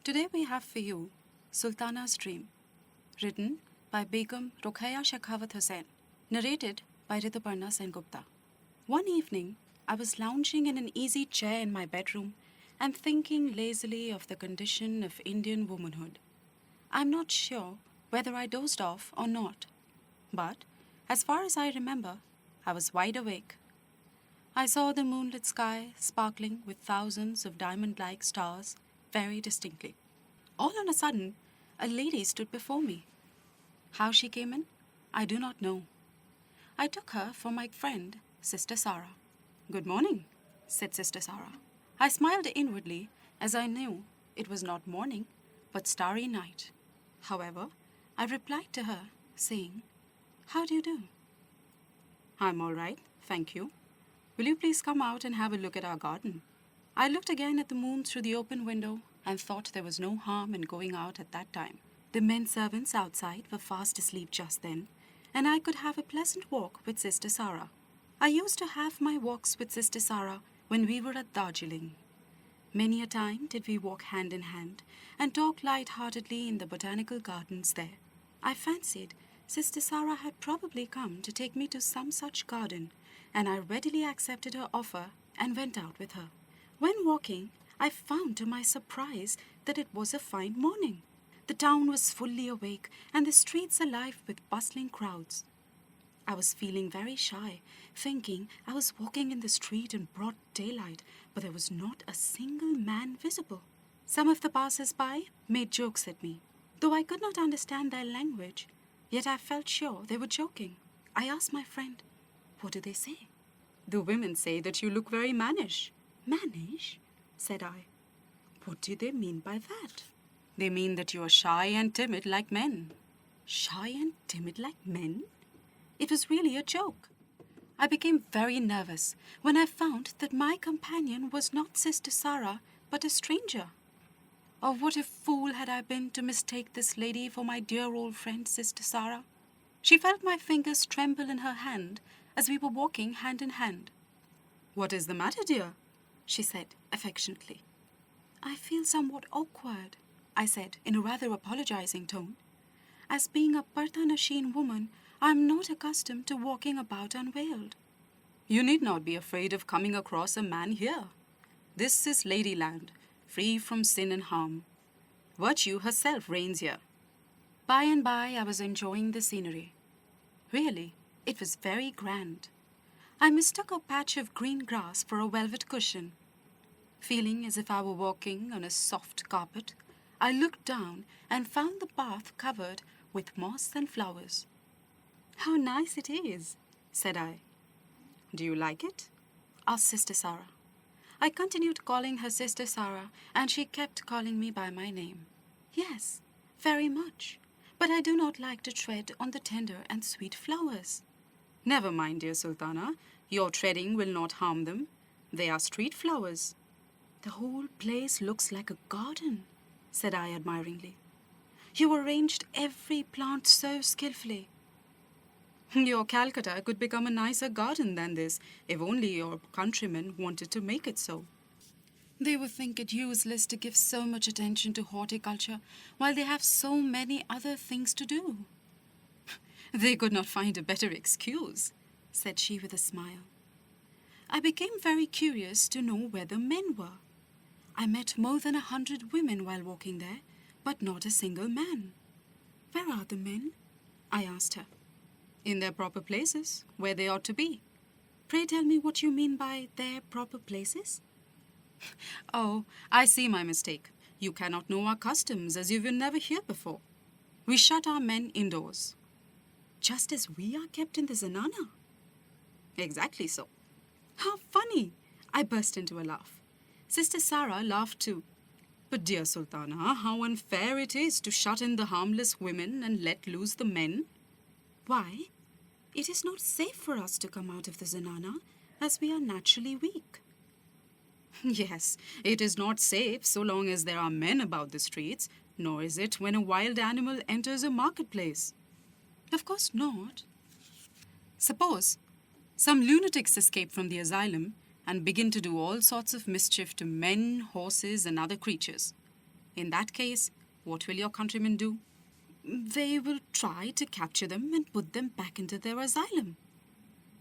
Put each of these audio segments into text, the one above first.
Today we have for you Sultana's Dream, written by Begum Rokheya Sakhawat Hossain, narrated by Rituparna Sengupta. One evening, I was lounging in an easy chair in my bedroom and thinking lazily of the condition of Indian womanhood. I'm not sure whether I dozed off or not, but as far as I remember, I was wide awake. I saw the moonlit sky sparkling with thousands of diamond-like stars very distinctly. All on a sudden, a lady stood before me. How she came in, I do not know. I took her for my friend, Sister Sarah. "Good morning," said Sister Sarah. I smiled inwardly as I knew it was not morning, but starry night. However, I replied to her, saying, "How do you do?" "I'm all right, thank you. Will you please come out and have a look at our garden?" I looked again at the moon through the open window and thought there was no harm in going out at that time. The men servants outside were fast asleep just then, and I could have a pleasant walk with Sister Sarah. I used to have my walks with Sister Sarah when we were at Darjeeling. Many a time did we walk hand in hand and talk light-heartedly in the botanical gardens there. I fancied Sister Sarah had probably come to take me to some such garden, and I readily accepted her offer and went out with her. When walking, I found to my surprise that it was a fine morning. The town was fully awake and the streets alive with bustling crowds. I was feeling very shy, thinking I was walking in the street in broad daylight, but there was not a single man visible. Some of the passers-by made jokes at me. Though I could not understand their language, yet I felt sure they were joking. I asked my friend, "What do they say?" "The women say that you look very mannish." "Mannish?" said I. "What do they mean by that?" "They mean that you are shy and timid like men." Shy and timid like men? It was really a joke. I became very nervous when I found that my companion was not Sister Sarah, but a stranger. Oh, what a fool had I been to mistake this lady for my dear old friend, Sister Sarah. She felt my fingers tremble in her hand as we were walking hand in hand. "What is the matter, dear?" she said affectionately. "I feel somewhat awkward," I said in a rather apologizing tone. "As being a Partha-Nashin woman, I am not accustomed to walking about unveiled." "You need not be afraid of coming across a man here. This is Ladyland, free from sin and harm. Virtue herself reigns here." By and by, I was enjoying the scenery. Really, it was very grand. I mistook a patch of green grass for a velvet cushion. Feeling as if I were walking on a soft carpet, I looked down and found the path covered with moss and flowers. "How nice it is," said I. "Do you like it?" asked Sister Sarah. I continued calling her Sister Sarah, and she kept calling me by my name. "Yes, very much, but I do not like to tread on the tender and sweet flowers." "Never mind, dear Sultana. Your treading will not harm them. They are street flowers." "The whole place looks like a garden," said I admiringly. "You arranged every plant so skillfully." "Your Calcutta could become a nicer garden than this, if only your countrymen wanted to make it so. They would think it useless to give so much attention to horticulture while they have so many other things to do." "They could not find a better excuse," said she with a smile. I became very curious to know where the men were. I met more than 100 women while walking there, but not a single man. "Where are the men?" I asked her. "In their proper places, where they ought to be." "Pray tell me what you mean by their proper places?" "Oh, I see my mistake. You cannot know our customs as you were never here before. We shut our men indoors." "Just as we are kept in the zanana?" "Exactly so." "How funny!" I burst into a laugh. Sister Sarah laughed too. "But dear Sultana, how unfair it is to shut in the harmless women and let loose the men." "Why? It is not safe for us to come out of the zanana, as we are naturally weak." "Yes, it is not safe so long as there are men about the streets, nor is it when a wild animal enters a marketplace." "Of course not." "Suppose some lunatics escape from the asylum and begin to do all sorts of mischief to men, horses, and other creatures. In that case, what will your countrymen do? They will try to capture them and put them back into their asylum.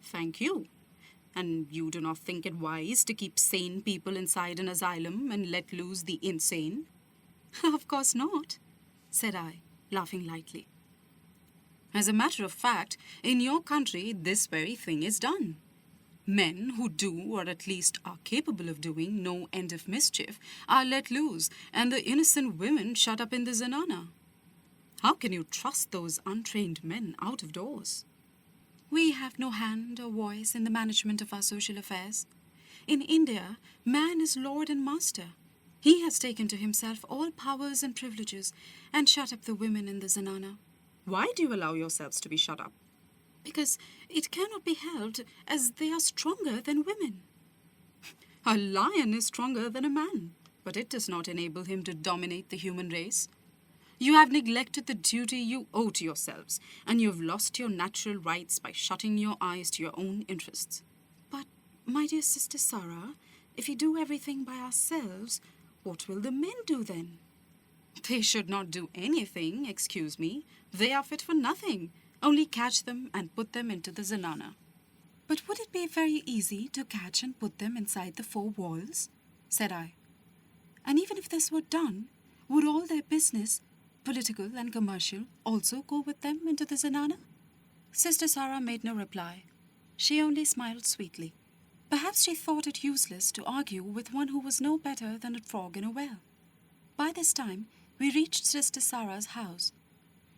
Thank you. And you do not think it wise to keep sane people inside an asylum and let loose the insane? Of course not, said I, laughing lightly. As a matter of fact, in your country, this very thing is done. Men who do, or at least are capable of doing, no end of mischief are let loose, and the innocent women shut up in the zenana. How can you trust those untrained men out of doors? We have no hand or voice in the management of our social affairs. In India, man is lord and master. He has taken to himself all powers and privileges and shut up the women in the zenana. Why do you allow yourselves to be shut up? Because it cannot be helped, as they are stronger than women. A lion is stronger than a man, but it does not enable him to dominate the human race. You have neglected the duty you owe to yourselves, and you have lost your natural rights by shutting your eyes to your own interests. But, my dear Sister Sarah, if we do everything by ourselves, what will the men do then? They should not do anything, excuse me. They are fit for nothing. Only catch them and put them into the zenana. But would it be very easy to catch and put them inside the four walls? Said I. And even if this were done, would all their business, political and commercial, also go with them into the zenana? Sister Sarah made no reply. She only smiled sweetly. Perhaps she thought it useless to argue with one who was no better than a frog in a well. By this time, we reached Sister Sarah's house.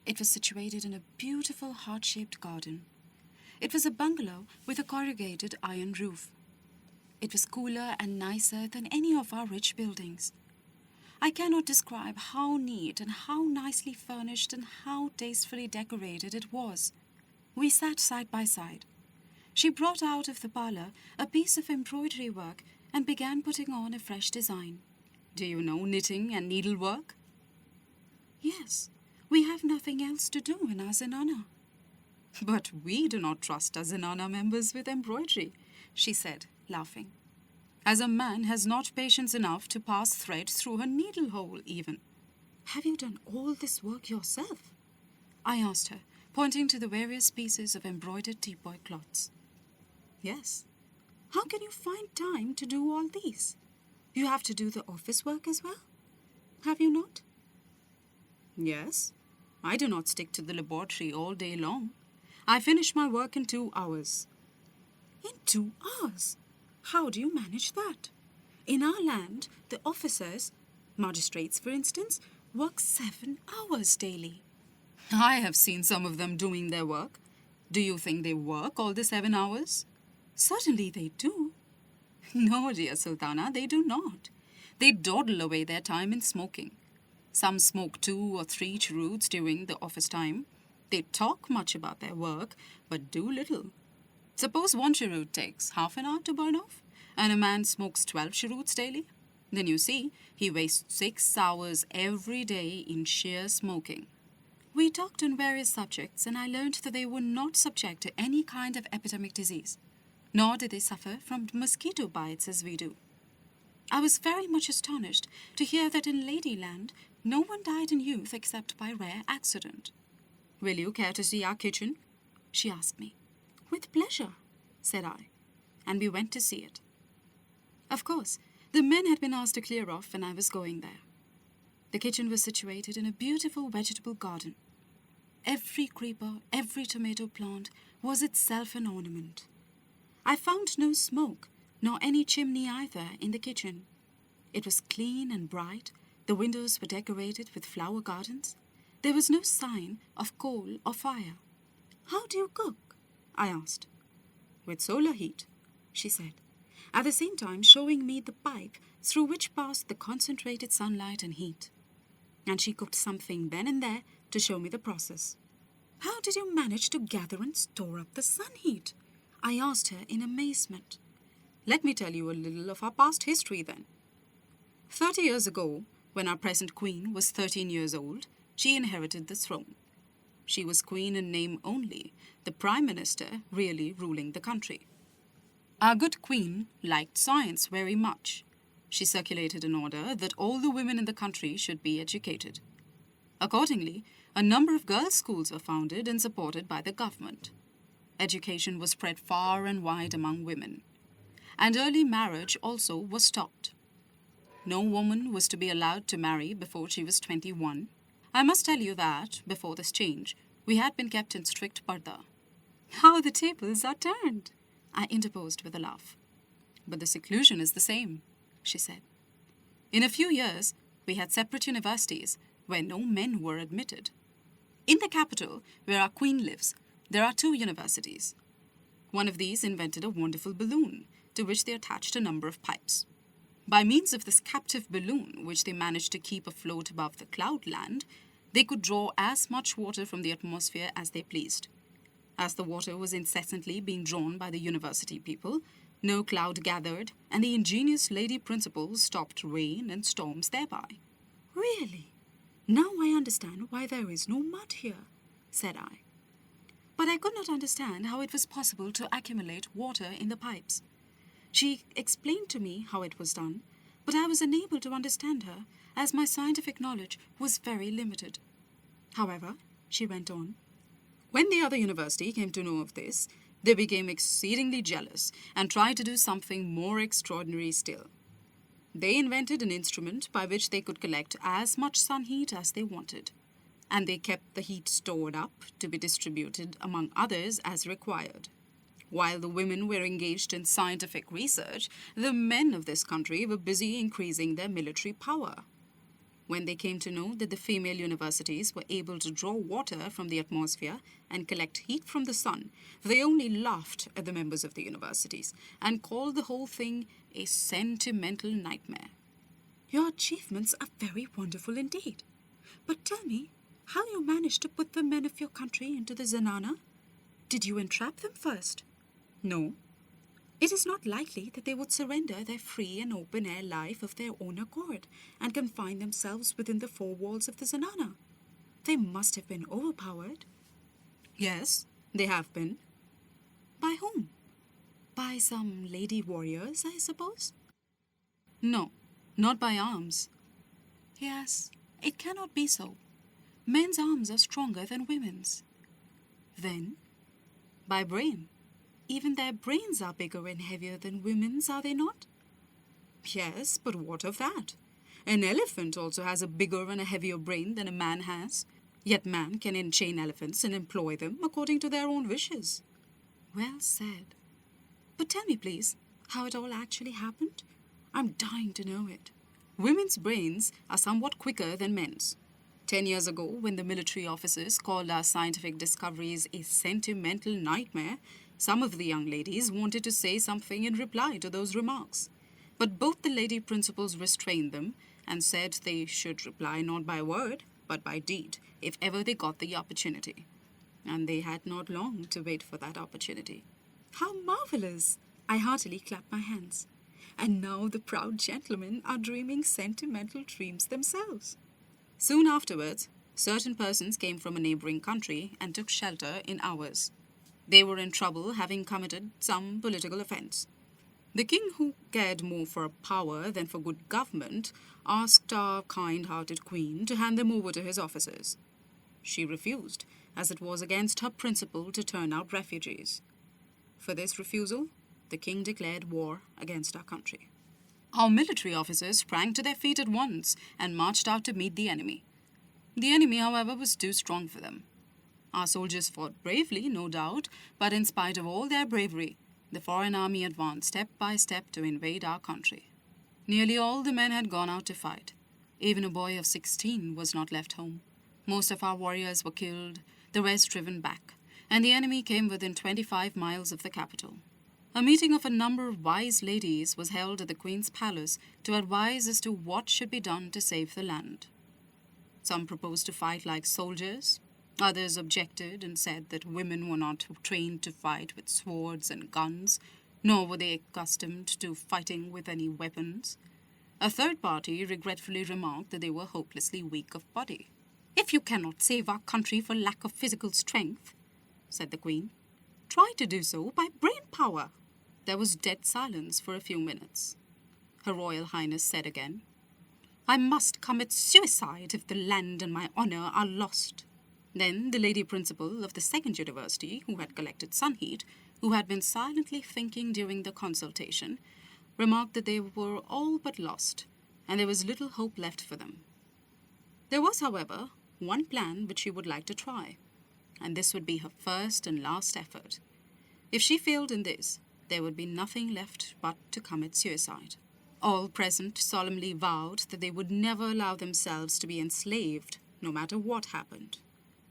It was situated in a beautiful heart-shaped garden. It was a bungalow with a corrugated iron roof. It was cooler and nicer than any of our rich buildings. I cannot describe how neat and how nicely furnished and how tastefully decorated it was. We sat side by side. She brought out of the parlor a piece of embroidery work and began putting on a fresh design. Do you know knitting and needlework? Yes, we have nothing else to do in our zenana. But we do not trust our zenana members with embroidery, she said, laughing. As a man has not patience enough to pass thread through a needle hole even. Have you done all this work yourself? I asked her, pointing to the various pieces of embroidered teapoy cloths. Yes. How can you find time to do all these? You have to do the office work as well? Have you not? Yes. I do not stick to the laboratory all day long. I finish my work in 2 hours. In 2 hours? How do you manage that? In our land, the officers, magistrates for instance, work 7 hours daily. I have seen some of them doing their work. Do you think they work all the 7 hours? Certainly they do. No, dear Sultana, they do not. They dawdle away their time in smoking. Some smoke 2 or 3 cheroots during the office time. They talk much about their work, but do little. Suppose 1 cheroot takes half an hour to burn off, and a man smokes 12 cheroots daily. Then you see, he wastes 6 hours every day in sheer smoking. We talked on various subjects, and I learned that they were not subject to any kind of epidemic disease, nor did they suffer from mosquito bites as we do. I was very much astonished to hear that in Ladyland, no one died in youth except by rare accident. Will you care to see our kitchen? She asked me. With pleasure, said I, and we went to see it. Of course, the men had been asked to clear off and I was going there. The kitchen was situated in a beautiful vegetable garden. Every creeper, every tomato plant was itself an ornament. I found no smoke, nor any chimney either in the kitchen. It was clean and bright. The windows were decorated with flower gardens. There was no sign of coal or fire. How do you cook? I asked. With solar heat, she said, at the same time showing me the pipe through which passed the concentrated sunlight and heat. And she cooked something then and there to show me the process. How did you manage to gather and store up the sun heat? I asked her in amazement. Let me tell you a little of our past history then. 30 years ago, when our present queen was 13 years old, she inherited the throne. She was queen in name only, the prime minister really ruling the country. Our good queen liked science very much. She circulated an order that all the women in the country should be educated. Accordingly, a number of girls' schools were founded and supported by the government. Education was spread far and wide among women, and early marriage also was stopped. No woman was to be allowed to marry before she was 21. I must tell you that, before this change, we had been kept in strict parda. How the tables are turned, I interposed with a laugh. But the seclusion is the same, she said. In a few years, we had separate universities where no men were admitted. In the capital, where our queen lives, there are 2 universities. One of these invented a wonderful balloon, to which they attached a number of pipes. By means of this captive balloon, which they managed to keep afloat above the cloudland, they could draw as much water from the atmosphere as they pleased. As the water was incessantly being drawn by the university people, no cloud gathered, and the ingenious lady principal stopped rain and storms thereby. Really? Now I understand why there is no mud here, said I. But I could not understand how it was possible to accumulate water in the pipes. She explained to me how it was done, but I was unable to understand her, as my scientific knowledge was very limited. However, she went on, when the other university came to know of this, they became exceedingly jealous and tried to do something more extraordinary still. They invented an instrument by which they could collect as much sun heat as they wanted, and they kept the heat stored up to be distributed among others as required. While the women were engaged in scientific research, the men of this country were busy increasing their military power. When they came to know that the female universities were able to draw water from the atmosphere and collect heat from the sun, they only laughed at the members of the universities and called the whole thing a sentimental nightmare. Your achievements are very wonderful indeed. But tell me how you managed to put the men of your country into the zenana. Did you entrap them first? No. It is not likely that they would surrender their free and open-air life of their own accord and confine themselves within the 4 walls of the zenana. They must have been overpowered. Yes, they have been. By whom? By some lady warriors, I suppose? No, not by arms. Yes, it cannot be so. Men's arms are stronger than women's. Then, by brain. Even their brains are bigger and heavier than women's, are they not? Yes, but what of that? An elephant also has a bigger and a heavier brain than a man has. Yet man can enchain elephants and employ them according to their own wishes. Well said. But tell me, please, how it all actually happened? I'm dying to know it. Women's brains are somewhat quicker than men's. 10 years ago, when the military officers called our scientific discoveries a sentimental nightmare, some of the young ladies wanted to say something in reply to those remarks. But both the lady principals restrained them and said they should reply not by word, but by deed, if ever they got the opportunity. And they had not long to wait for that opportunity. How marvelous! I heartily clapped my hands. And now the proud gentlemen are dreaming sentimental dreams themselves. Soon afterwards, certain persons came from a neighboring country and took shelter in ours. They were in trouble, having committed some political offense. The king, who cared more for power than for good government, asked our kind-hearted queen to hand them over to his officers. She refused, as it was against her principle to turn out refugees. For this refusal, the king declared war against our country. Our military officers sprang to their feet at once and marched out to meet the enemy. The enemy, however, was too strong for them. Our soldiers fought bravely, no doubt, but in spite of all their bravery, the foreign army advanced step by step to invade our country. Nearly all the men had gone out to fight. Even a boy of 16 was not left home. Most of our warriors were killed, the rest driven back, and the enemy came within 25 miles of the capital. A meeting of a number of wise ladies was held at the Queen's palace to advise as to what should be done to save the land. Some proposed to fight like soldiers. Others objected and said that women were not trained to fight with swords and guns, nor were they accustomed to fighting with any weapons. A third party regretfully remarked that they were hopelessly weak of body. "If you cannot save our country for lack of physical strength," said the Queen, "try to do so by brain power." There was dead silence for a few minutes. Her Royal Highness said again. I must commit suicide if the land and my honour are lost. Then the lady principal of the second university, who had collected sun heat, who had been silently thinking during the consultation, remarked that they were all but lost, and there was little hope left for them. There was, however, one plan which she would like to try, and this would be her first and last effort. If she failed in this, there would be nothing left but to commit suicide. All present solemnly vowed that they would never allow themselves to be enslaved, no matter what happened.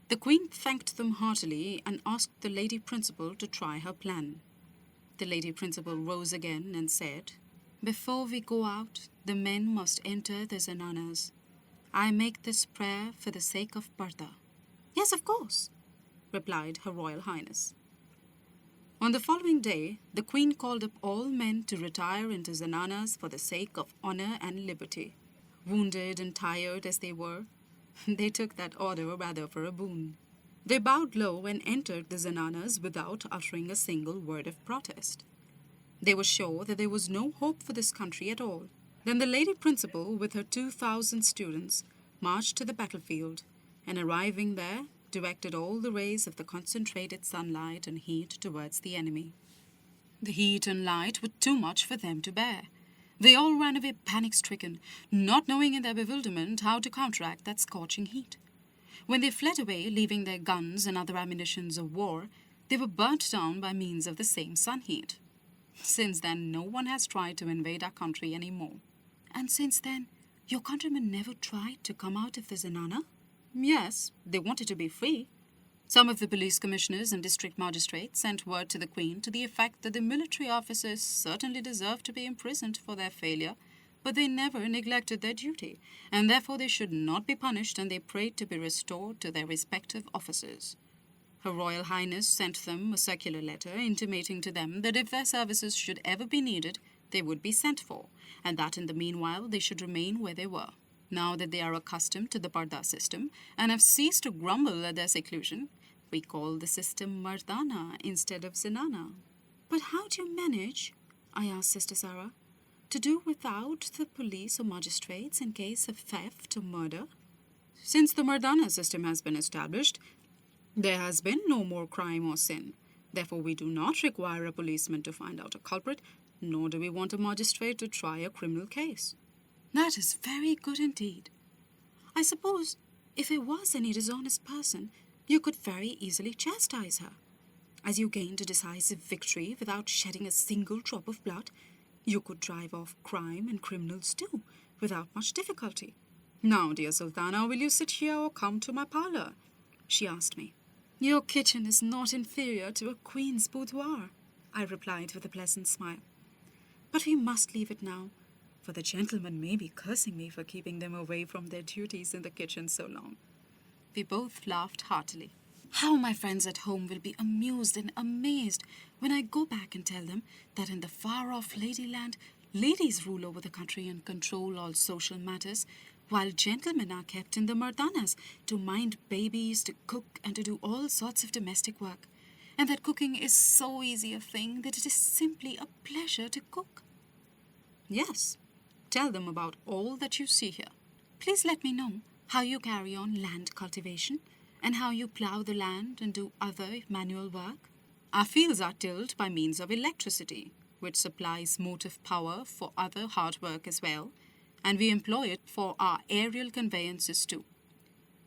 The Queen thanked them heartily and asked the lady principal to try her plan. The lady principal rose again and said, Before we go out, the men must enter the zananas. I make this prayer for the sake of Parda. Yes, of course, replied Her Royal Highness. On the following day, the Queen called up all men to retire into zananas for the sake of honour and liberty. Wounded and tired as they were, they took that order rather for a boon. They bowed low and entered the zananas without uttering a single word of protest. They were sure that there was no hope for this country at all. Then the lady principal, with her 2,000 students, marched to the battlefield, and arriving there, directed all the rays of the concentrated sunlight and heat towards the enemy. The heat and light were too much for them to bear. They all ran away panic-stricken, not knowing in their bewilderment how to counteract that scorching heat. When they fled away, leaving their guns and other ammunitions of war, they were burnt down by means of the same sun heat. Since then, no one has tried to invade our country any more. And since then, your countrymen never tried to come out of the Zenana? Yes, they wanted to be free. Some of the police commissioners and district magistrates sent word to the Queen to the effect that the military officers certainly deserved to be imprisoned for their failure, but they never neglected their duty, and therefore they should not be punished, and they prayed to be restored to their respective offices. Her Royal Highness sent them a circular letter intimating to them that if their services should ever be needed, they would be sent for, and that in the meanwhile they should remain where they were. Now that they are accustomed to the Parda system and have ceased to grumble at their seclusion, we call the system Mardana instead of Zenana. But how do you manage, I asked Sister Sarah, to do without the police or magistrates in case of theft or murder? Since the Mardana system has been established, there has been no more crime or sin. Therefore, we do not require a policeman to find out a culprit, nor do we want a magistrate to try a criminal case. That is very good indeed. I suppose if there was any dishonest person, you could very easily chastise her. As you gained a decisive victory without shedding a single drop of blood, you could drive off crime and criminals too, without much difficulty. Now, dear Sultana, will you sit here or come to my parlour? She asked me. Your kitchen is not inferior to a queen's boudoir, I replied with a pleasant smile. But we must leave it now, for the gentlemen may be cursing me for keeping them away from their duties in the kitchen so long. We both laughed heartily. How my friends at home will be amused and amazed when I go back and tell them that in the far-off Ladyland, ladies rule over the country and control all social matters, while gentlemen are kept in the Mardanas to mind babies, to cook, and to do all sorts of domestic work, and that cooking is so easy a thing that it is simply a pleasure to cook. Yes, tell them about all that you see here. Please let me know how you carry on land cultivation, and how you plough the land and do other manual work. Our fields are tilled by means of electricity, which supplies motive power for other hard work as well, and we employ it for our aerial conveyances too.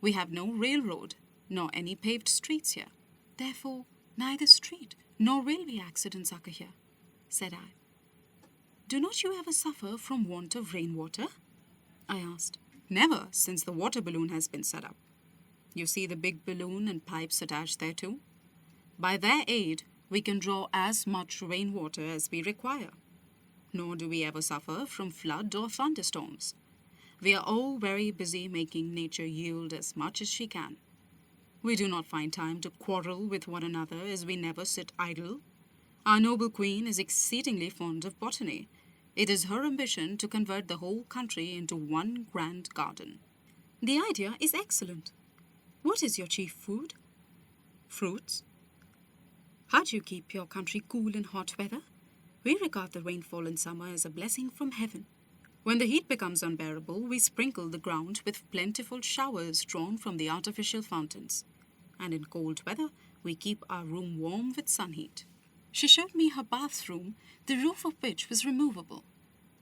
We have no railroad, nor any paved streets here. Therefore, neither street nor railway accidents occur here, said I. Do not you ever suffer from want of rainwater? I asked. Never, since the water balloon has been set up. You see the big balloon and pipes attached thereto? By their aid, we can draw as much rainwater as we require. Nor do we ever suffer from flood or thunderstorms. We are all very busy making nature yield as much as she can. We do not find time to quarrel with one another, as we never sit idle. Our noble queen is exceedingly fond of botany. It is her ambition to convert the whole country into one grand garden. The idea is excellent. What is your chief food? Fruits. How do you keep your country cool in hot weather? We regard the rainfall in summer as a blessing from heaven. When the heat becomes unbearable, we sprinkle the ground with plentiful showers drawn from the artificial fountains. And in cold weather, we keep our room warm with sun heat. She showed me her bathroom, the roof of which was removable.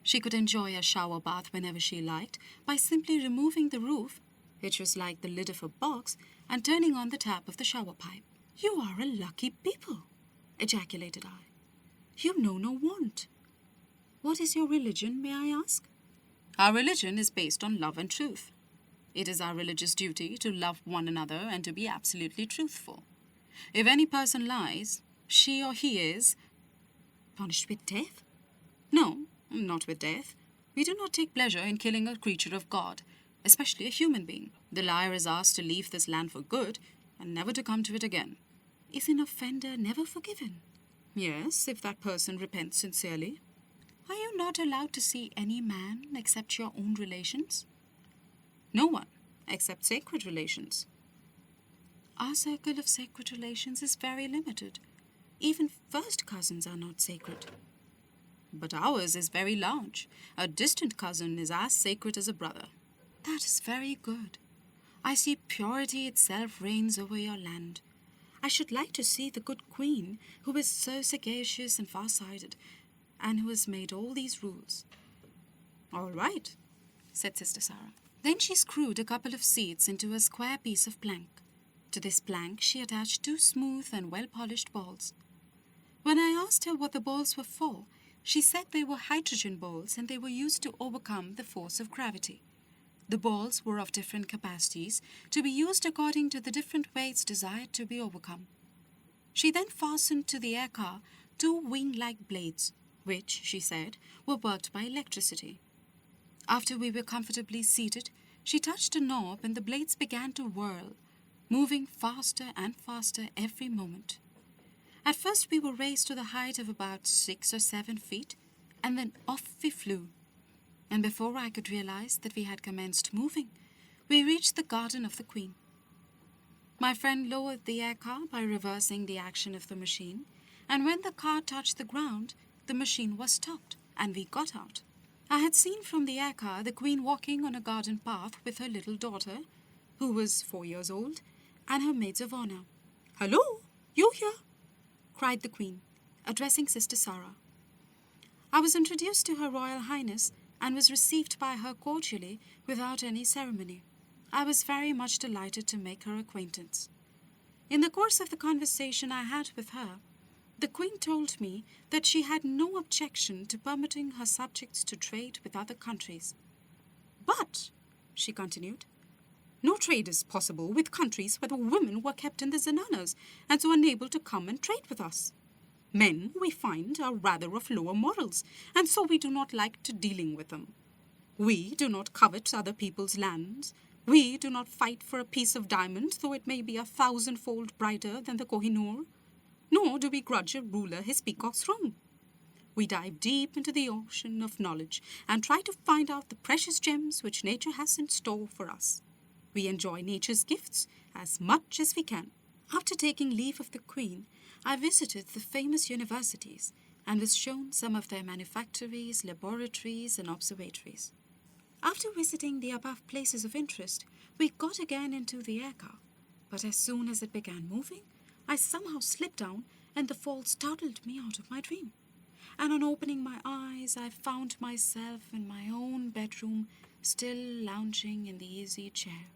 She could enjoy a shower bath whenever she liked by simply removing the roof, which was like the lid of a box, and turning on the tap of the shower pipe. "You are a lucky people," ejaculated I. "You know no want. What is your religion, may I ask?" "Our religion is based on love and truth. It is our religious duty to love one another and to be absolutely truthful. If any person lies, she or he is..." "Punished with death?" "No, not with death. We do not take pleasure in killing a creature of God, especially a human being. The liar is asked to leave this land for good and never to come to it again." "Is an offender never forgiven?" "Yes, if that person repents sincerely." "Are you not allowed to see any man except your own relations?" "No one, except sacred relations." "Our circle of sacred relations is very limited. Even first cousins are not sacred." "But ours is very large. A distant cousin is as sacred as a brother." "That is very good. I see purity itself reigns over your land. I should like to see the good queen, who is so sagacious and far-sighted, and who has made all these rules." "All right," said Sister Sarah. Then she screwed a couple of seats into a square piece of plank. To this plank she attached 2 smooth and well-polished balls. When I asked her what the balls were for, she said they were hydrogen balls and they were used to overcome the force of gravity. The balls were of different capacities, to be used according to the different weights desired to be overcome. She then fastened to the air car 2 wing-like blades, which, she said, were worked by electricity. After we were comfortably seated, she touched a knob and the blades began to whirl, moving faster and faster every moment. At first we were raised to the height of about 6 or 7 feet, and then off we flew. And before I could realize that we had commenced moving, we reached the garden of the Queen. My friend lowered the air car by reversing the action of the machine, and when the car touched the ground, the machine was stopped, and we got out. I had seen from the air car the Queen walking on a garden path with her little daughter, who was 4 years old, and her maids of honor. "Hello, you here?" cried the Queen, addressing Sister Sarah. I was introduced to Her Royal Highness and was received by her cordially without any ceremony. I was very much delighted to make her acquaintance. In the course of the conversation I had with her, the Queen told me that she had no objection to permitting her subjects to trade with other countries. "But," she continued, "no trade is possible with countries where the women were kept in the zenanas and so unable to come and trade with us. Men, we find, are rather of lower morals, and so we do not like to dealing with them. We do not covet other people's lands. We do not fight for a piece of diamond, though it may be 1,000-fold brighter than the Kohinoor. Nor do we grudge a ruler his peacock's throne. We dive deep into the ocean of knowledge and try to find out the precious gems which nature has in store for us. We enjoy nature's gifts as much as we can." After taking leave of the Queen, I visited the famous universities and was shown some of their manufactories, laboratories, and observatories. After visiting the above places of interest, we got again into the air car, but as soon as it began moving, I somehow slipped down and the fall startled me out of my dream. And on opening my eyes, I found myself in my own bedroom, still lounging in the easy chair.